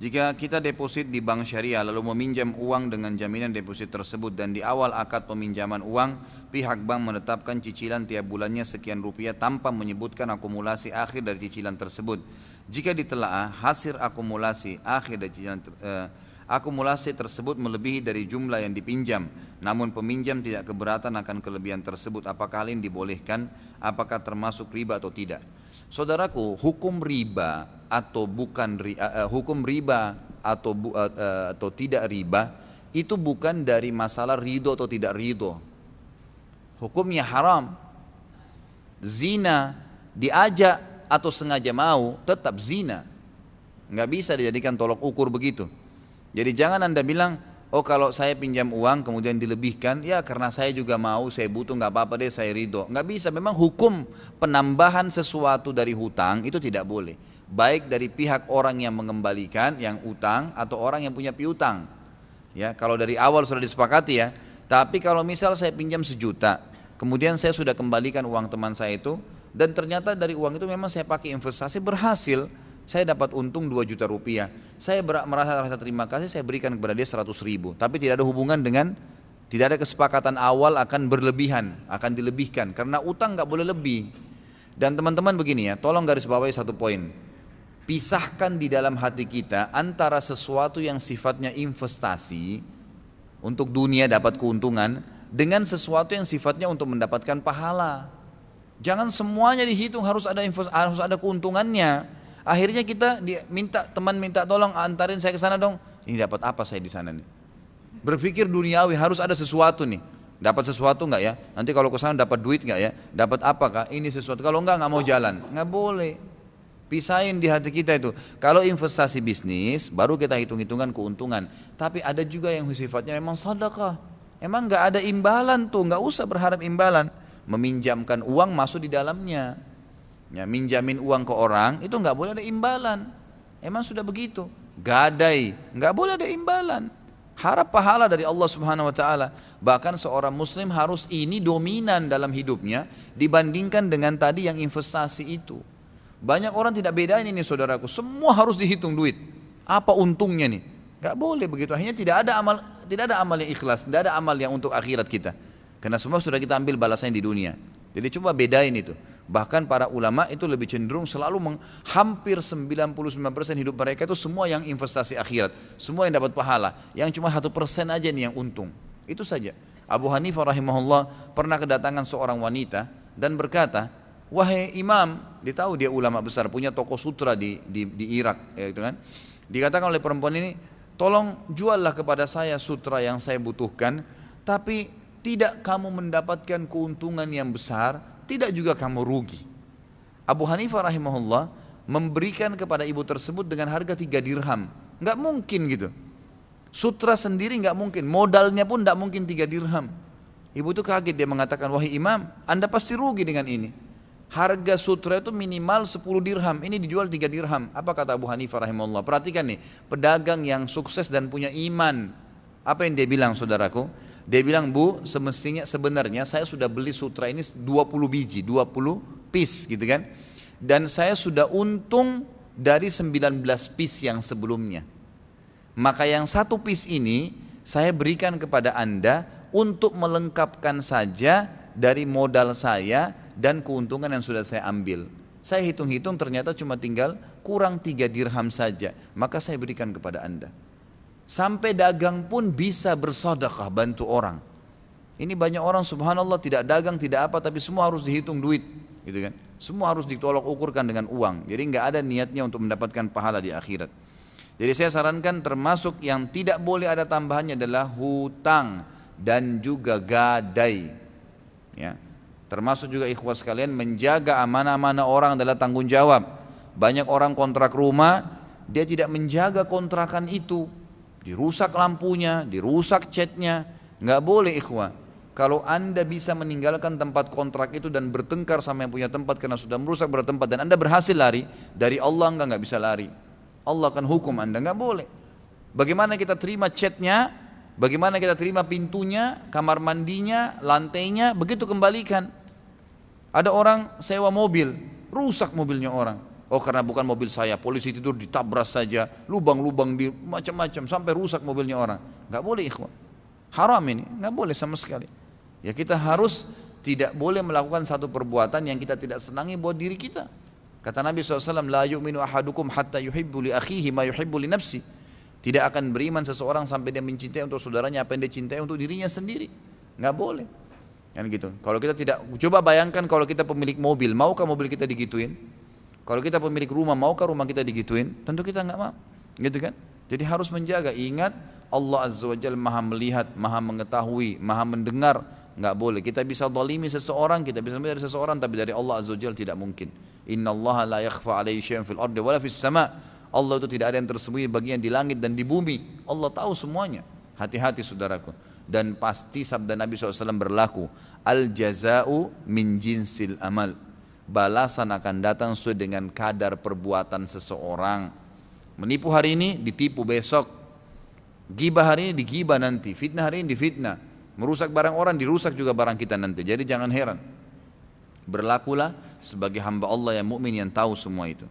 Jika kita deposit di bank syariah lalu meminjam uang dengan jaminan deposit tersebut dan di awal akad peminjaman uang, pihak bank menetapkan cicilan tiap bulannya sekian rupiah tanpa menyebutkan akumulasi akhir dari cicilan tersebut. Jika ditelaah hasil akumulasi akhir dari akumulasi tersebut melebihi dari jumlah yang dipinjam, namun peminjam tidak keberatan akan kelebihan tersebut, apakah hal ini dibolehkan? Apakah termasuk riba atau tidak? Saudaraku, hukum riba atau bukan hukum riba atau tidak riba itu bukan dari masalah ridho atau tidak ridho. Hukumnya haram. Zina diajak atau sengaja mau tetap zina. Nggak bisa dijadikan tolok ukur begitu. Jadi jangan Anda bilang, oh kalau saya pinjam uang kemudian dilebihkan, ya karena saya juga mau, saya butuh, nggak apa-apa deh, saya ridho. Nggak bisa, memang hukum penambahan sesuatu dari hutang itu tidak boleh. Baik dari pihak orang yang mengembalikan, yang utang, atau orang yang punya piutang. Ya, kalau dari awal sudah disepakati ya. Tapi kalau misal saya pinjam 1 juta, kemudian saya sudah kembalikan uang teman saya itu, dan ternyata dari uang itu memang saya pakai investasi berhasil, saya dapat untung 2 juta rupiah. Saya merasa rasa terima kasih, saya berikan kepada dia 100 ribu. Tapi tidak ada hubungan dengan, tidak ada kesepakatan awal akan berlebihan, akan dilebihkan. Karena utang nggak boleh lebih. Dan teman-teman begini ya, tolong garis bawahi satu poin. Pisahkan di dalam hati kita antara sesuatu yang sifatnya investasi, untuk dunia dapat keuntungan, dengan sesuatu yang sifatnya untuk mendapatkan pahala. Jangan semuanya dihitung harus ada keuntungannya. Akhirnya kita teman minta tolong antarin saya ke sana dong. Ini dapat apa saya di sana nih? Berpikir duniawi, harus ada sesuatu nih. Dapat sesuatu nggak ya? Nanti kalau ke sana dapat duit nggak ya? Dapat apa kah? Ini sesuatu. Kalau nggak mau jalan. Nggak boleh. Pisahin di hati kita itu. Kalau investasi bisnis, baru kita hitung-hitungan keuntungan. Tapi ada juga yang sifatnya memang sedekah. Emang nggak ada imbalan tuh, nggak usah berharap imbalan. Meminjamkan uang masuk di dalamnya. Ya, minjamin uang ke orang itu nggak boleh ada imbalan. Emang sudah begitu. Gadai nggak boleh ada imbalan. Harap pahala dari Allah Subhanahu Wa Taala. Bahkan seorang Muslim harus ini dominan dalam hidupnya dibandingkan dengan tadi yang investasi itu. Banyak orang tidak bedain ini saudaraku. Semua harus dihitung duit. Apa untungnya nih? Nggak boleh begitu. Akhirnya tidak ada amal yang ikhlas, tidak ada amal yang untuk akhirat kita. Karena semua sudah kita ambil balasannya di dunia. Jadi coba bedain itu. Bahkan para ulama itu lebih cenderung selalu hampir 99% hidup mereka itu semua yang investasi akhirat, semua yang dapat pahala, yang cuma 1% aja nih yang untung. Itu saja. Abu Hanifah rahimahullah pernah kedatangan seorang wanita dan berkata, wahai imam, dia tahu dia ulama besar, punya toko sutra di Irak, ya gitu kan. Dikatakan oleh perempuan ini, tolong juallah kepada saya sutra yang saya butuhkan, tapi tidak kamu mendapatkan keuntungan yang besar, tidak juga kamu rugi. Abu Hanifah rahimahullah memberikan kepada ibu tersebut dengan harga 3 dirham. Nggak mungkin gitu. Sutra sendiri nggak mungkin, modalnya pun nggak mungkin 3 dirham. Ibu itu kaget, dia mengatakan, wahai imam, Anda pasti rugi dengan ini. Harga sutra itu minimal 10 dirham, ini dijual 3 dirham. Apa kata Abu Hanifah rahimahullah? Perhatikan nih, pedagang yang sukses dan punya iman. Apa yang dia bilang saudaraku? Dia bilang, bu, sebenarnya saya sudah beli sutra ini 20 biji, 20 piece gitu kan. Dan saya sudah untung dari 19 piece yang sebelumnya. Maka yang 1 piece ini saya berikan kepada Anda untuk melengkapkan saja dari modal saya dan keuntungan yang sudah saya ambil. Saya hitung-hitung ternyata cuma tinggal kurang 3 dirham saja. Maka saya berikan kepada Anda. Sampai dagang pun bisa bersedekah, bantu orang. Ini banyak orang subhanallah tidak dagang, tidak apa, tapi semua harus dihitung duit, gitu kan? Semua harus ditolak ukurkan dengan uang. Jadi nggak ada niatnya untuk mendapatkan pahala di akhirat. Jadi saya sarankan termasuk yang tidak boleh ada tambahannya adalah hutang dan juga gadai. Ya. Termasuk juga ikhwas sekalian menjaga amanah-amanah orang adalah tanggung jawab. Banyak orang kontrak rumah, dia tidak menjaga kontrakan itu. Dirusak lampunya, dirusak catnya, nggak boleh ikhwah. Kalau anda bisa meninggalkan tempat kontrak itu dan bertengkar sama yang punya tempat karena sudah merusak bertempat dan anda berhasil lari, dari Allah nggak bisa lari. Allah akan hukum anda, nggak boleh. Bagaimana kita terima catnya, bagaimana kita terima pintunya, kamar mandinya, lantainya, begitu kembalikan. Ada orang sewa mobil, rusak mobilnya orang. Oh karena bukan mobil saya, polisi tidur ditabras saja, lubang-lubang di macam-macam sampai rusak mobilnya orang. Nggak boleh ikhwan. Haram ini, nggak boleh sama sekali. Ya kita harus tidak boleh melakukan satu perbuatan yang kita tidak senangi buat diri kita. Kata Nabi SAW, la yu'minu ahadukum hatta yuhibbu li akhihi ma yuhibbu li nafsi. Tidak akan beriman seseorang sampai dia mencintai untuk saudaranya apa yang dia cintai untuk dirinya sendiri. Nggak boleh. Kan gitu. Kalau kita tidak, coba bayangkan kalau kita pemilik mobil, maukah mobil kita digituin? Kalau kita pemilik rumah, maukah rumah kita digituin? Tentu kita nggak mau, gitu kan? Jadi harus menjaga. Ingat, Allah Azza wa Jalla maha melihat, maha mengetahui, maha mendengar. Nggak boleh. Kita bisa zalimi seseorang, kita bisa menjadi seseorang, tapi dari Allah Azza wa Jalla tidak mungkin. Inna Allah la yakhfa alaihi syai'un fil ardi wala fis sama'. Allah itu tidak ada yang tersembunyi bagian di langit dan di bumi. Allah tahu semuanya. Hati-hati saudaraku. Dan pasti sabda Nabi SAW berlaku. Al jaza'u min jinsil amal. Balasan akan datang sesuai dengan kadar perbuatan seseorang. Menipu hari ini, ditipu besok. Gibah hari ini, digibah nanti. Fitnah hari ini, difitnah. Merusak barang orang, dirusak juga barang kita nanti. Jadi jangan heran. Berlakulah sebagai hamba Allah yang mukmin yang tahu semua itu.